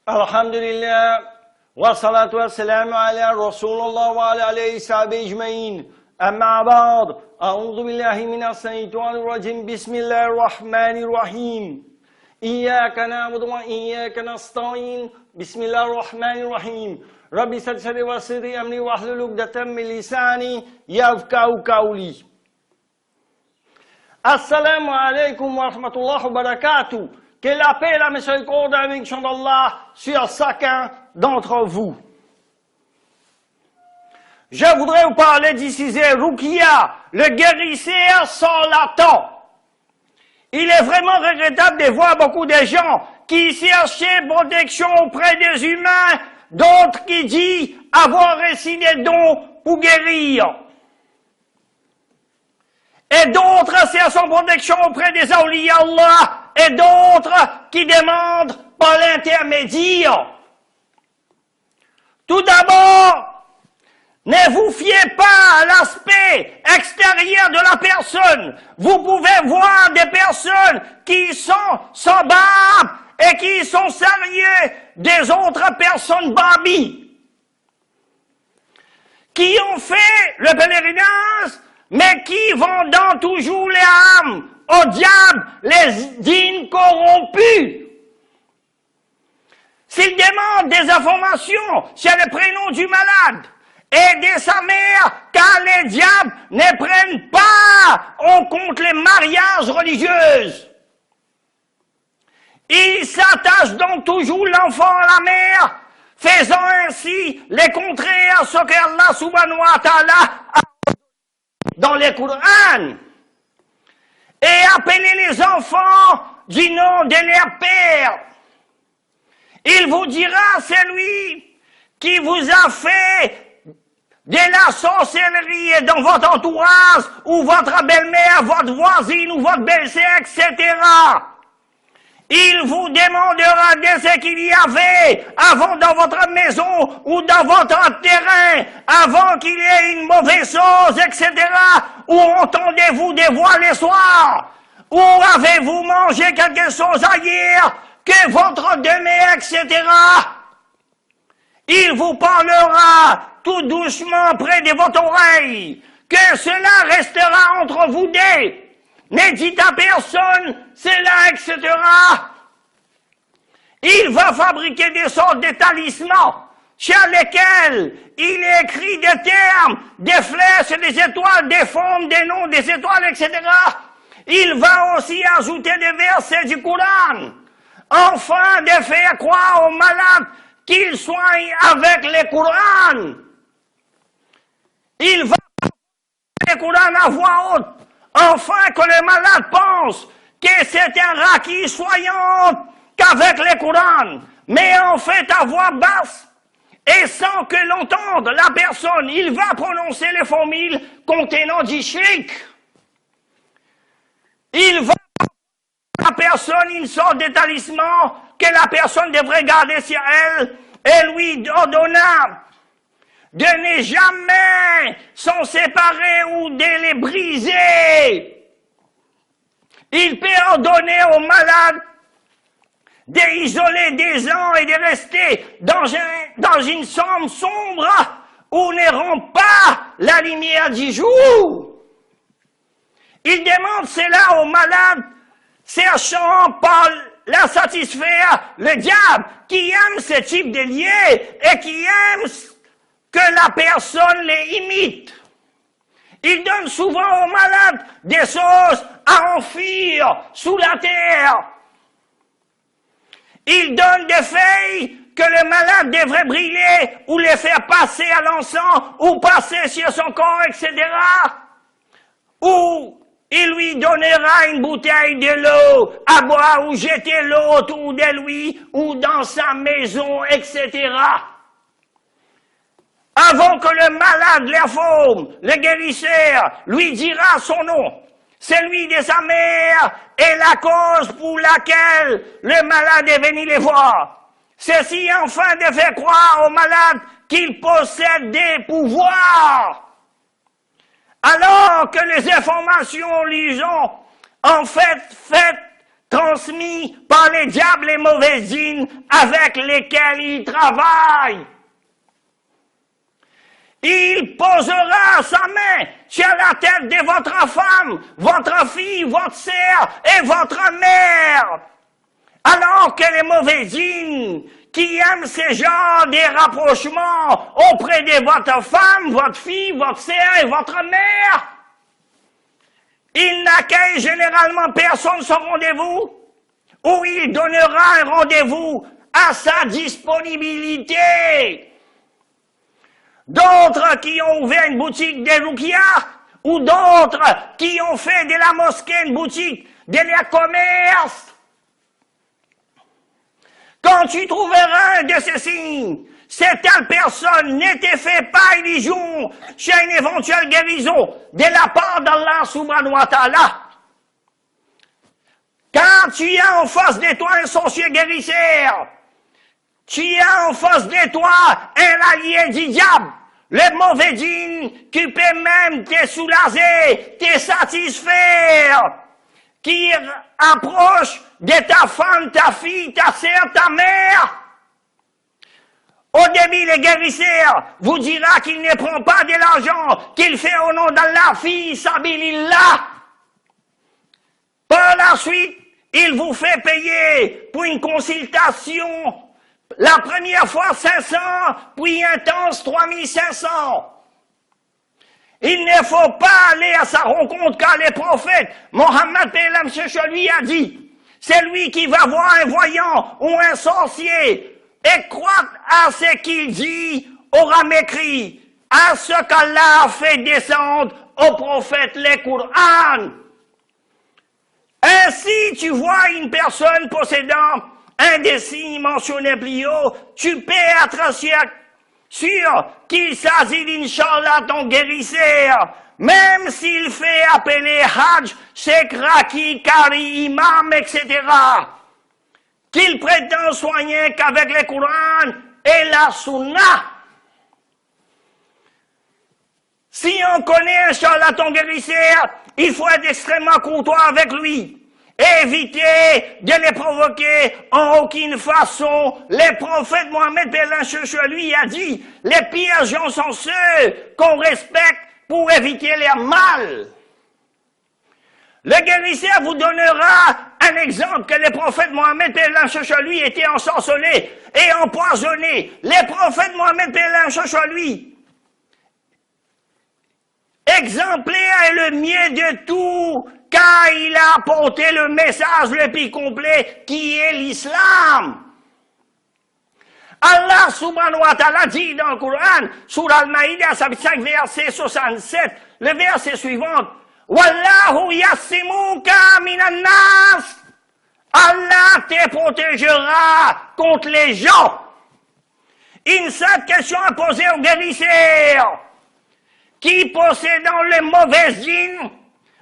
Alhamdulillah, wa salatu wa salam ala Rasulullah wa ala alayhi sahabi ajma'in. Amma ba'd, a'udhu billahi minas shaitanir rajim, bismillahir rahmanir rahim. Iyyaka na'budu wa iyyaka nasta'in, bismillahir rahmanir rahim. Rabbi sadri wa sirri amri wa hlul 'uqdatam min lisani yafqahu qawli. Assalamu alaikum wa rahmatullahi wa barakatuh. Que la paix et la miséricorde et la bénédiction d'Allah sur chacun d'entre vous. Je voudrais vous parler d'Icisé Rukia, le guérisseur charlatan. Il est vraiment regrettable de voir beaucoup de gens qui cherchaient protection auprès des humains, d'autres qui disent avoir reçu des dons pour guérir. Et d'autres cherchent protection auprès des awliya Allah, et d'autres qui demandent par l'intermédiaire. Tout d'abord, ne vous fiez pas à l'aspect extérieur de la personne. Vous pouvez voir des personnes qui sont sans barbe et qui sont sérieux des autres personnes barbies, qui ont fait le pèlerinage, mais qui vendent toujours les âmes au diable, les djinns corrompus. S'il demande des informations sur le prénom du malade et de sa mère, car les diables ne prennent pas en compte les mariages religieux. Il s'attache donc toujours l'enfant à la mère, faisant ainsi le contraire à ce qu'Allah subhanahu wa ta'ala a dans le Coran. Et appelez les enfants du nom de leur père. Il vous dira, celui qui vous a fait de la sorcellerie dans votre entourage, ou votre belle-mère, votre voisine, ou votre belle-sœur, etc. Il vous demandera de ce qu'il y avait avant dans votre maison ou dans votre terrain, avant qu'il y ait une mauvaise chose, etc. Ou entendez-vous des voix le soir? Ou avez-vous mangé quelque chose ailleurs que votre demeure, etc. Il vous parlera tout doucement près de votre oreille, que cela restera entre vous deux. Ne dites à personne cela, etc. Il va fabriquer des sortes de talismans sur lesquels il est écrit des termes, des flèches, des étoiles, des formes, des noms, des étoiles, etc. Il va aussi ajouter des versets du Coran, afin de faire croire aux malades qu'ils soignent avec le Coran. Il va faire le Coran à voix haute, afin que le malade pense que c'est un raki soignant qu'avec le Coran, mais en fait à voix basse, et sans que l'entende la personne, il va prononcer les formules contenant du shirk. Il va à la personne une sorte de talisman que la personne devrait garder sur elle, et lui ordonna de ne jamais s'en séparer ou de les briser. Il peut ordonner aux malades d'isoler des gens et de rester dans une chambre sombre où ne rentre pas la lumière du jour. Il demande cela aux malades, cherchant par la satisfaire le diable qui aime ce type de liens et qui aime que la personne les imite. Il donne souvent aux malades des choses à enfuir sous la terre. Il donne des feuilles que le malade devrait brûler ou les faire passer à l'encens ou passer sur son corps, etc. Ou il lui donnera une bouteille de l'eau à boire ou jeter l'eau autour de lui ou dans sa maison, etc. Avant que le malade l'informe, le guérisseur lui dira son nom, celui de sa mère et la cause pour laquelle le malade est venu les voir. Ceci afin de faire croire au malade qu'il possède des pouvoirs. Alors que les informations lui ont en fait transmis par les diables et mauvais djinns avec lesquels il travaille. Il posera sa main sur la tête de votre femme, votre fille, votre sœur et votre mère. Alors que les mauvais djinns qui aiment ces genres de rapprochements auprès de votre femme, votre fille, votre sœur et votre mère, il n'accueille généralement personne son rendez-vous, ou il donnera un rendez-vous à sa disponibilité. D'autres qui ont ouvert une boutique de Rukia, ou d'autres qui ont fait de la mosquée une boutique de commerce. Quand tu trouveras un de ces signes, cette telle personne n'était fait pas illusion chez une éventuelle guérison de la part d'Allah subhanahu wa ta'ala. Quand tu as en face de toi un sorcier guérisseur, tu as en face de toi un allié du diable, le mauvais djinn qui peut même te soulager, te satisfaire, qui approche de ta femme, ta fille, ta sœur, ta mère. Au début, le guérisseur vous dira qu'il ne prend pas de l'argent, qu'il fait au nom d'Allah, fi sabilillah. Par la suite, il vous fait payer pour une consultation. La première fois 500, puis intense 3500. Il ne faut pas aller à sa rencontre car le prophète Mohammed lui a dit, c'est lui qui va voir un voyant ou un sorcier et croire à ce qu'il dit aura mécrit, à ce qu'Allah a fait descendre au prophète le Coran. Ainsi, tu vois une personne possédant un des signes mentionnés plus haut, tu peux être sûr qu'il s'agit d'Inch'Allah ton guérisseur, même s'il fait appeler Hajj, Sheikh Raki, Kari, Imam, etc. Qu'il prétend soigner qu'avec le Coran et la Sunna. Si on connaît Inch'Allah ton guérisseur, il faut être extrêmement courtois avec lui. Évitez de les provoquer en aucune façon. Le prophète Mohammed lui a dit, les pires gens sont ceux qu'on respecte pour éviter les mal. Le guérisseur vous donnera un exemple que le prophète Mohammed lui était ensorcelé et empoisonné. Le prophète Mohammed lui, exemplaire et le mieux de tout, car il a apporté le message le plus complet qui est l'islam. Allah subhanahu wa ta'ala dit dans le Coran, sur Al-Maïda, chapitre 5, verset 67, le verset suivant, Wallahu yassimuka minan nas. Allah te protégera contre les gens. Une seule question à poser au guérisseur. Qui possédant les mauvaises djinns,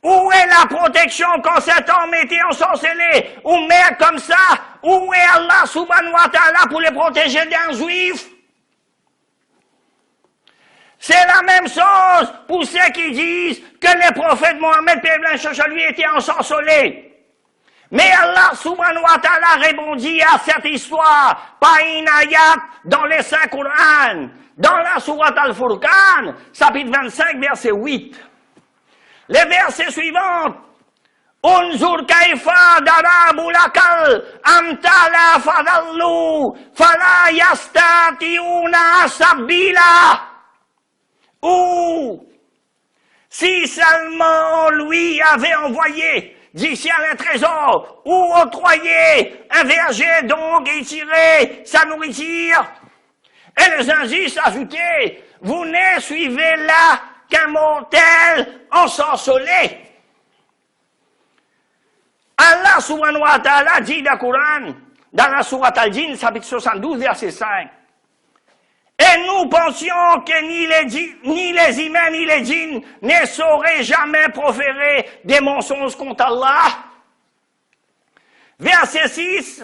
où est la protection quand cet homme était ensorcelé, ou mère comme ça, où est Allah subhanahu wa ta'ala pour les protéger d'un juif? C'est la même chose pour ceux qui disent que le prophète Mohammed lui était ensorcelé. Mais Allah subhanahu wa ta'ala répondit à cette histoire par une ayat dans les Saints Coran, dans la sourate Al-Furqan, chapitre 25, verset 8. Le verset suivant, Unzur kaifa darabu lakal amtala fadallu fala yastati'una sabila. Ou, si seulement lui avait envoyé d'ici à un trésor, ou octroyé un verger donc et tiré sa nourriture. Et les injustes ajoutaient, vous ne suivez là qu'un mortel ensorcelé. Allah subhanahu wa ta'ala dit dans le Coran, dans la sourate Al-Jinn, chapitre 72, verset 5. Et nous pensions que ni les humains ni les djinns ne sauraient jamais proférer des mensonges contre Allah. Verset 6.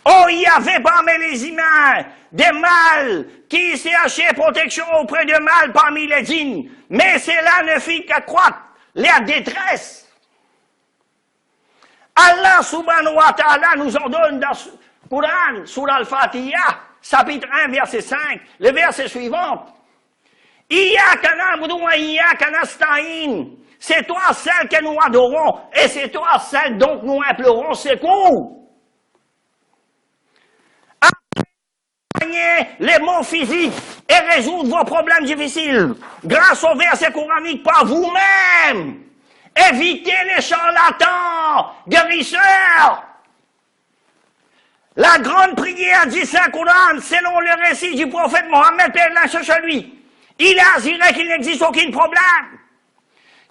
Oh, il y avait parmi les humains des mâles qui cherchaient protection auprès de mâles parmi les djinns, mais cela ne fit qu'accroître leur détresse. Allah subhanahu wa ta'ala nous ordonne dans le Coran, sur Al-Fatiha, chapitre 1, verset 5, le verset suivant. Iyyaka na'budu wa iyyaka nasta'in. C'est toi celle que nous adorons et c'est toi celle dont nous implorons secours. Apprenez les mots physiques et résoudre vos problèmes difficiles grâce au verset coranique par vous-même. Évitez les charlatans, guérisseurs. La grande prière du Saint-Coran, selon le récit du prophète Mohammed, Père chez lui, il a assuré qu'il n'existe aucun problème,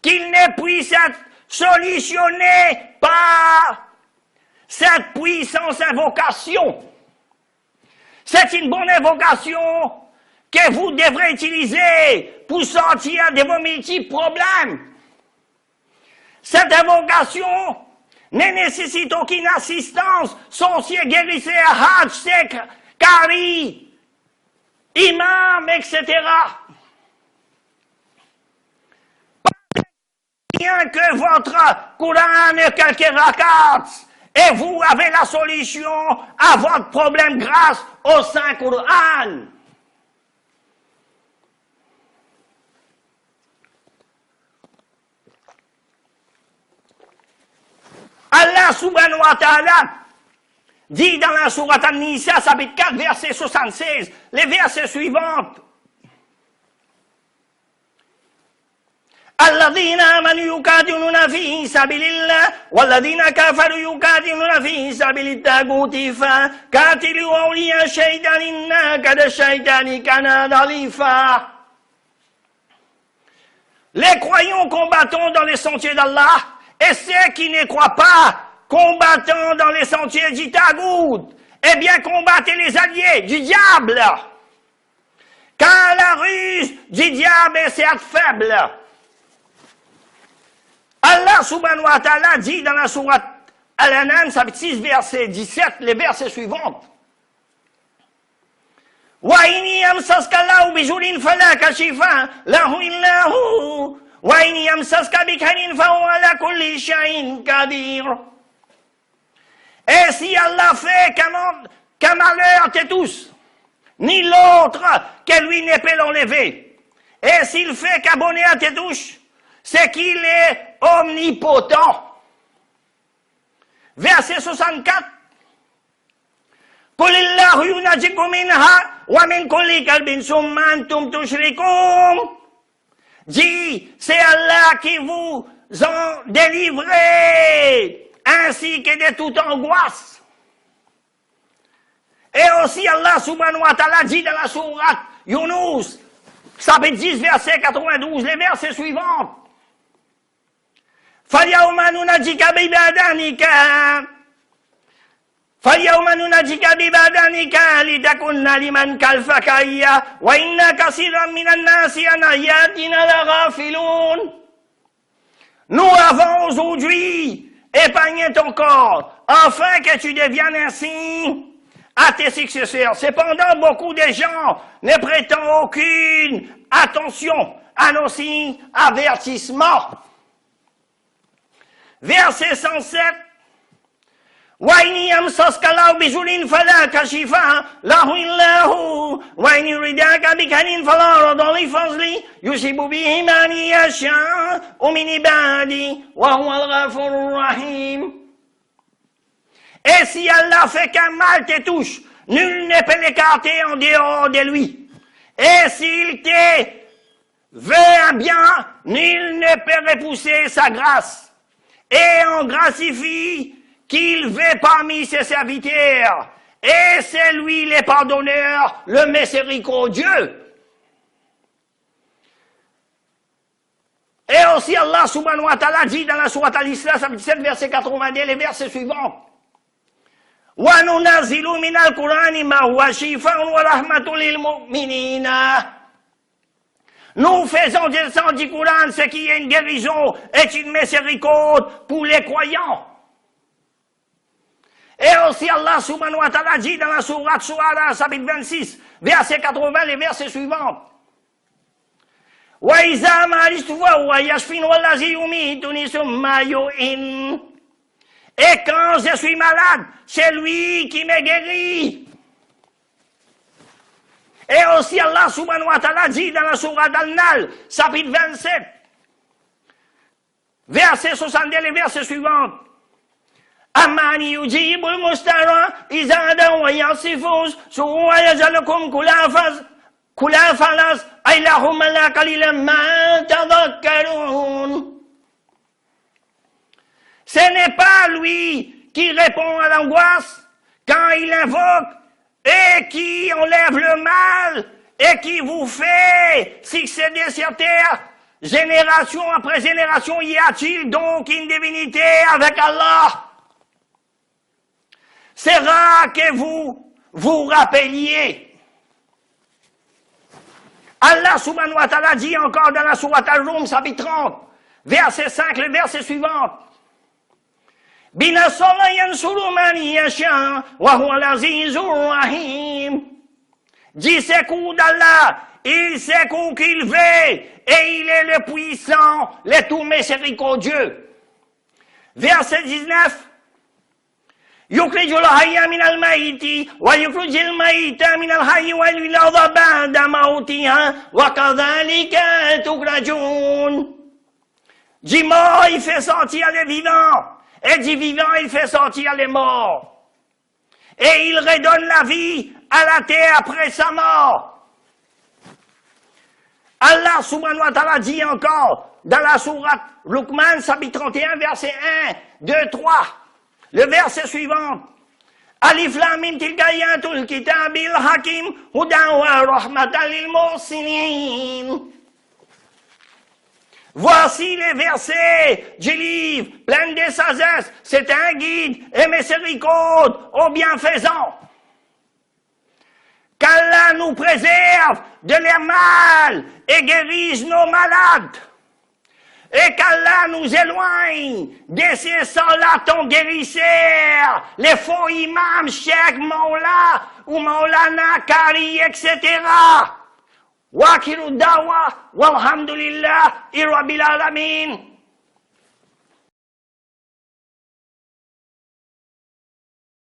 qu'il ne puisse être solutionné par cette puissance invocation. C'est une bonne invocation que vous devrez utiliser pour sortir de vos multiples problèmes. Cette invocation ne nécessite aucune assistance, sorcier, guérisseur, hajj, sek, kari, imam, etc. Bien que votre Coran ait quelques rakats, et vous avez la solution à votre problème grâce au Saint-Coran. Allah subhanahu wa ta'ala dit dans la sourate An-Nisa, chapitre 4, verset 76, les versets suivants. الذين آمنوا يقاتلون في سبيل الله والذين كفروا يقاتلون في سبيل الطاغوت فقاتلوا أولياء الشيطان إن كيد الشيطان كان ضعيفا. Les croyants combattons dans les sentiers d'Allah et ceux qui ne croient pas combattant dans les sentiers du Tagout, eh bien combattez les alliés du diable. Car la ruse du diable est certes faible. Allah subhanahu wa ta'ala dit dans la sourate Al-An'am, chapitre 6, verset 17, les versets suivants. وَإِنْ يَمْسَسْكَ اللَّهُ بِضُرٍّ فَلَا كَاشِفَ لَهُ إِلَّا هُوَ وَإِنْ يَمْسَسْكَ بِخَيْرٍ فَهُوَ عَلَى كُلِّ شَيْءٍ قَدِيرٌ. Et si Allah fait qu'un malheur te touche, ni l'autre que lui ne peut l'enlever. Et s'il fait qu'un bonheur te touche, c'est qu'il est omnipotent. Verset 64. قُلِ اللَّهُ يُنَجِّيكُم مِّنْهَا وَمِنْ كُلِّ كَرْبٍ ثُمَّ أَنْتُمْ تُشْرِكُونَ. Dit, c'est Allah qui vous en délivrez, ainsi que de toute angoisse. Et aussi Allah subhanahu wa ta'ala dit dans la sourate Yunus, chapitre 10, verset 92, les versets suivants. فَالْيَوْمَ نُنَجِّيكَ بِبَدَنِكَ لِتَكُونَ لِمَنْ خَلْفَكَ آيَةً وَإِنَّ كَثِيرًا مِنَ النَّاسِ عَنْ آيَاتِنَا لَغَافِلُونَ. Nous avons aujourd'hui épargné ton corps, afin que tu deviennes un signe à tes successeurs. Cependant, beaucoup de gens ne prêtent aucune attention à nos signes avertissements. Verset 107. وَإِنْ يَمْسَسْكَ اللَّهُ بِضُرٍّ فَلَا كَاشِفَ لَهُ إِلَّا هُوَ وَإِنْ يُرِدْكَ بِخَيْرٍ فَلَا رَادَّ لِفَضْلِهِ يُصِيبُ بِهِ مَن يَشَاءُ مِنْ عِبَادِهِ وَهُوَ الْغَفُورُ الرَّحِيمُ. Et si Allah fait qu'un mal te touche, nul ne peut l'écarter en dehors de lui. Et s'il te veut un bien, nul ne peut repousser sa grâce. Et on gratifie qu'il veut parmi ses serviteurs. Et c'est lui le pardonneur, le miséricordieux. Et aussi Allah subhanahu wa ta'ala dit dans la sourate Al-Isra, chapitre 7, verset 82, les versets suivants. وَنُنَزِّلُ مِنَ الْقُرْآنِ مَا هُوَ شِفَاءٌ وَرَحْمَةٌ لِلْمُؤْمِنِينَ. Nous faisons descendre du Coran ce qui est une guérison et une miséricorde pour les croyants. Et aussi Allah subhanahu wa ta'ala dit dans la sourate Shu'ara, chapitre 26, verset 80, les versets suivants. وَإِذَا مَرِضْتُ فَهُوَ يَشْفِينِ وَالَّذِي يُمِيتُنِي ثُمَّ يُحْيِينِ. Et quand je suis malade, c'est lui qui me guérit. Et aussi Allah subhanahu wa ta'ala dit dans la sourate Al-Nahl, chapitre 27, verset 62, les versets suivants. Amani yujibul mustara, izada wa yasifus, suwa yajalukum kulafalas, aylahum la kalilam ma tadhakkarun. Ce n'est pas lui qui répond à l'angoisse quand il invoque et qui enlève le mal et qui vous fait succéder sur terre. Génération après génération, y a-t-il donc une divinité avec Allah? C'est rare que vous vous rappeliez. Allah subhanahu wa ta'ala dit encore dans la sourate Al-Rum, chapitre 30, verset 5, le verset suivant. Binasala yansuru man yasha wa huwa al-azizur rahim. Dit secours d'Allah, il secourt qu'il veut, et il est le puissant, le tout miséricordieux. Verset 19. Yukhrijul hayya minal mayti wa yukhrijul mayta minal hayyi wa yuhyil arda ba'da mawtiha wa kadhalika tukhrajun. Dit mort, il fait sortir les vivants. Et dit vivant, il fait sortir les morts. Et il redonne la vie à la terre après sa mort. Allah subhanahu wa ta'ala dit encore dans la sourate Luqman, chapitre 31, verset 1, 2, 3, le verset suivant. Alif lam mim tilka ayatul kitabil hakim hudan wa rahmatan lil muhsinin. Voici les versets du livre, plein de sagesse, c'est un guide et miséricorde aux bienfaisants. Qu'Allah nous préserve de les mal et guérisse nos malades. Et qu'Allah nous éloigne de ces charlatans guérisseurs, les faux imams, Cheikh Maula ou Maulana Kari, etc. Wakiru dawa, walhamdulillah, rabbil alamin.